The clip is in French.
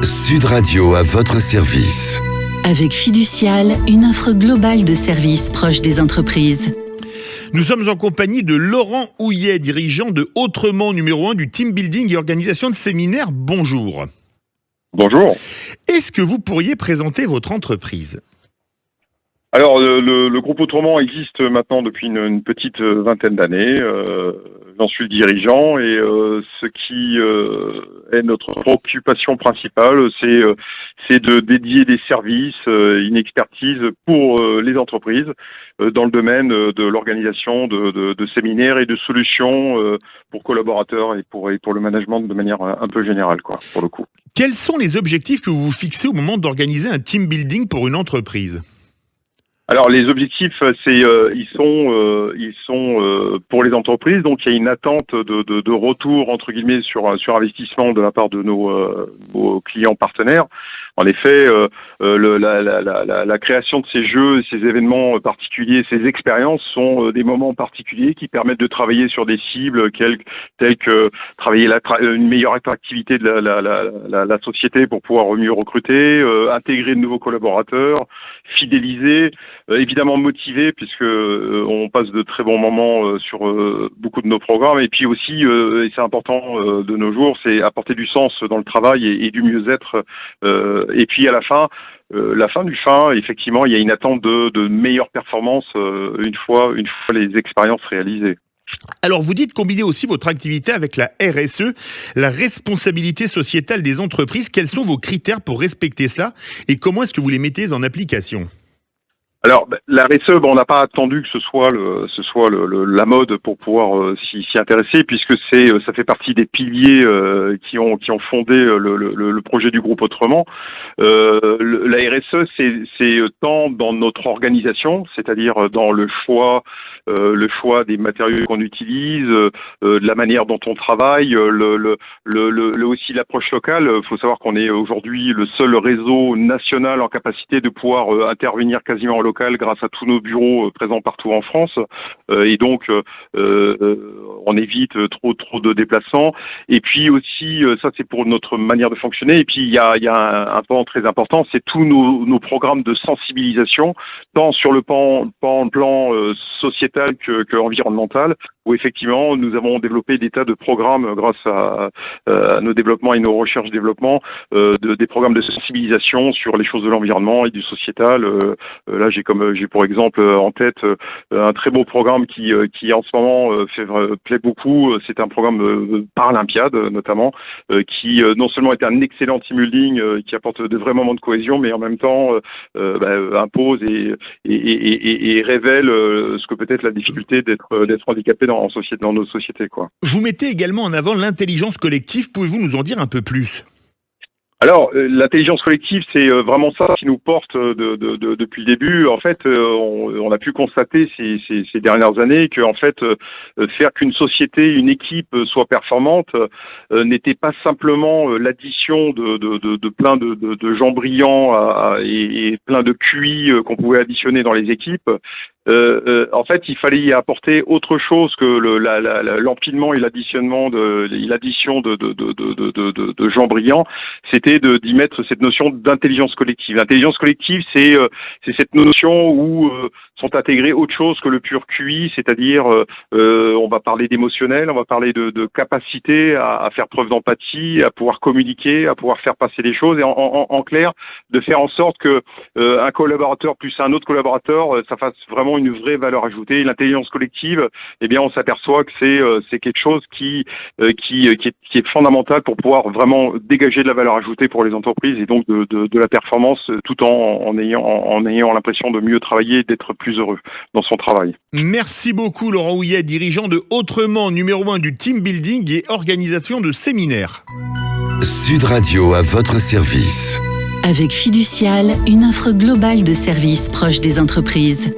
Sud Radio à votre service. Avec Fiducial, une offre globale de services proches des entreprises. Nous sommes en compagnie de Laurent Houillet, dirigeant de Autrement numéro 1 du team building et organisation de séminaires. Bonjour. Bonjour. Est-ce que vous pourriez présenter votre entreprise ? Alors, le groupe Autrement existe maintenant depuis une petite vingtaine d'années. J'en suis le dirigeant et ce qui est notre préoccupation principale, c'est de dédier des services, une expertise pour les entreprises dans le domaine de l'organisation de séminaires et de solutions pour collaborateurs et pour le management de manière un peu générale, quoi, pour le coup. Quels sont les objectifs que vous vous fixez au moment d'organiser un team building pour une entreprise ? Alors les objectifs, ils sont pour les entreprises. Donc il y a une attente de retour entre guillemets sur investissement de la part de nos clients partenaires. En effet, la création de ces jeux, ces événements particuliers, ces expériences sont des moments particuliers qui permettent de travailler sur des cibles telles que travailler une meilleure attractivité de la société pour pouvoir mieux recruter, intégrer de nouveaux collaborateurs, fidéliser, évidemment motiver puisque on passe de très bons moments sur beaucoup de nos programmes, et puis aussi, et c'est important de nos jours, c'est apporter du sens dans le travail et du mieux-être. Et puis à la fin du fin, effectivement, il y a une attente de meilleures performances une fois les expériences réalisées. Alors vous dites combiner aussi votre activité avec la RSE, la responsabilité sociétale des entreprises. Quels sont vos critères pour respecter cela et comment est-ce que vous les mettez en application ? Alors, la RSE, on n'a pas attendu que ce soit la mode pour pouvoir s'y intéresser, puisque ça fait partie des piliers qui ont fondé le projet du groupe Autrement. La RSE, c'est tant dans notre organisation, c'est-à-dire dans le choix des matériaux qu'on utilise, de la manière dont on travaille, aussi l'approche locale. Il faut savoir qu'on est aujourd'hui le seul réseau national en capacité de pouvoir intervenir quasiment en local grâce à tous nos bureaux présents partout en France, et donc on évite trop de déplacements. Et puis aussi, ça c'est pour notre manière de fonctionner. Et puis il y a un pan très important, c'est tous nos programmes de sensibilisation, tant sur le plan sociétal que environnemental, où effectivement nous avons développé des tas de programmes grâce à nos développements et nos recherches-développement, des programmes de sensibilisation sur les choses de l'environnement et du sociétal. Là j'ai pour exemple en tête un très beau programme qui en ce moment plaît beaucoup. C'est un programme Paralympiade notamment, qui non seulement est un excellent team building qui apporte de vrais moments de cohésion, mais en même temps impose et révèle ce que peut être la difficulté d'être handicapé dans nos sociétés, quoi. Vous mettez également en avant l'intelligence collective. Pouvez-vous nous en dire un peu plus ? Alors, l'intelligence collective, c'est vraiment ça qui nous porte depuis le début. En fait, on a pu constater ces dernières années que, en fait, faire qu'une société, une équipe soit performante n'était pas simplement l'addition de plein de gens brillants et plein de QI qu'on pouvait additionner dans les équipes. En fait, il fallait y apporter autre chose que l'empilement et l'addition de gens brillants. C'était d'y mettre cette notion d'intelligence collective. L'intelligence collective, c'est cette notion où sont intégrés autre chose que le pur QI, c'est-à-dire on va parler d'émotionnel, on va parler de capacité à faire preuve d'empathie, à pouvoir communiquer, à pouvoir faire passer les choses, et en clair, de faire en sorte que un collaborateur plus un autre collaborateur, ça fasse vraiment une vraie valeur ajoutée. L'intelligence collective, eh bien, on s'aperçoit que c'est quelque chose qui est fondamental pour pouvoir vraiment dégager de la valeur ajoutée pour les entreprises et donc de la performance, tout en ayant l'impression de mieux travailler, d'être plus heureux dans son travail. Merci beaucoup Laurent Houillet, dirigeant de Autrement numéro 1 du team building et organisation de séminaires. Sud Radio à votre service. Avec Fiducial, une offre globale de services proches des entreprises.